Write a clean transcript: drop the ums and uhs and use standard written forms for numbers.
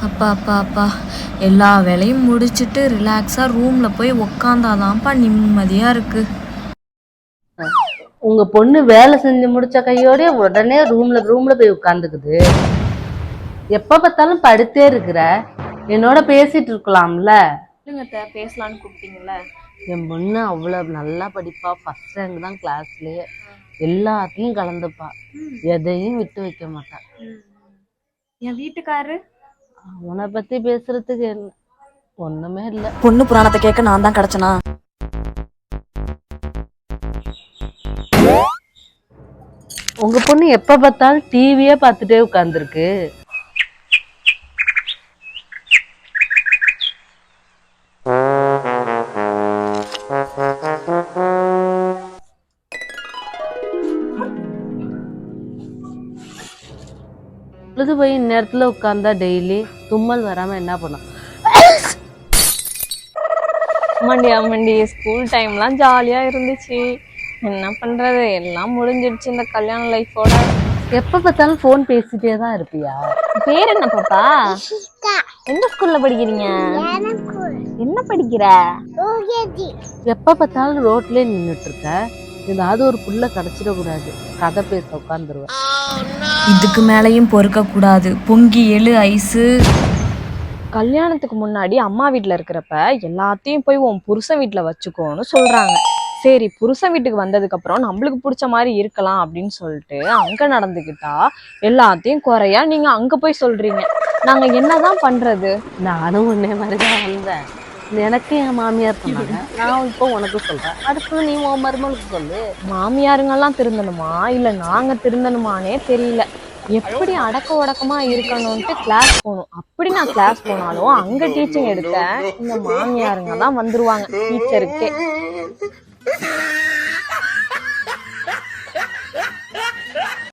அப்பா அப்பா அப்பா எல்லா வேலையும் முடிச்சுட்டு ரிலாக்ஸாக ரூமில் போய் உக்காந்தாதான்ப்பா நிம்மதியாக இருக்குது. உங்க பொண்ணு வேலை செஞ்சு முடிச்ச கையோட உடனே ரூம்ல போய் உட்காந்துக்குது. எப்ப பார்த்தாலும் படுத்தே இருக்கிற, என்னோட பேசிட்டு இருக்கலாம்ல. பேசலான்னு கூப்பிட்டீங்கல்ல. என் பொண்ணு அவ்வளவு நல்லா படிப்பா, ஃபர்ஸ்ட் ரேங்க் தான் கிளாஸ்லயே, எல்லாத்தையும் கலந்துப்பா, எதையும் விட்டு வைக்க மாட்டா. என் வீட்டுக்காரு உன்னை பத்தி பேசுறதுக்கு ஒண்ணுமே இல்ல. பொண்ணு புராணத்தை கேட்க நான் தான் கிடைச்சனா? உங்க பொண்ணு எப்ப பார்த்தாலும் டிவியே பார்த்துட்டே உட்கார்ந்துருக்கு. பொழுது போய் இந்நேரத்துல உட்கார்ந்தா டெய்லி தும்மல் வராம என்ன பண்ணும்? ஆமாண்டி ஸ்கூல் டைம்லாம் ஜாலியா இருந்துச்சு. என்ன பண்றது, எல்லாம் முடிஞ்சிடுச்சு இந்த கல்யாண லைஃபோட. எப்ப பார்த்தாலும் போன் பேசிட்டே தான் இருப்பியா? பேர் என்ன பாப்பா? எந்த ஸ்கூல்ல படிக்கிறீங்க? என்ன படிக்கிற? எப்ப பார்த்தாலும் ரோட்லயே நின்னுட்டு இருக்க, ஏதாவது ஒரு புள்ள கிடைச்சிடக்கூடாது, கதை பேச உட்காந்துருவேன். இதுக்கு மேலையும் பொறுக்க கூடாது. பொங்கி எழு ஐஸு. கல்யாணத்துக்கு முன்னாடி அம்மா வீட்டுல இருக்கிறப்ப எல்லாத்தையும் போய் உன் புருஷன் வீட்டுல வச்சுக்கோன்னு சொல்றாங்க. சரி, புருஷன் வீட்டுக்கு வந்ததுக்கு அப்புறம் நம்மளுக்கு பிடிச்ச மாதிரி இருக்கலாம் அப்படின்னு சொல்லிட்டு அங்க நடந்துக்கிட்டா எல்லாத்தையும் குறையா நீங்க அங்க போய் சொல்றீங்க. நாங்க என்னதான் பண்றது? நானும் உன்னே மாதிரிதான் வந்தேன். எனக்கு என் மாமியார் சொன்னாங்க, நான் இப்போ உனக்கு சொல்றேன், அடுத்து நீ உன் மருமகளுக்கு சொல்லு. மாமியாருங்கெல்லாம் திருந்தணுமா இல்ல நாங்க திருந்தணுமானே தெரியல. எப்படி அடக்க உடக்கமா இருக்கணும்ட்டு கிளாஸ் போகணும். அப்படி நான் கிளாஸ் போனாலும் அங்க டீச்சிங் எடுக்க இந்த மாமியாருங்க தான் வந்துருவாங்க டீச்சருக்கே.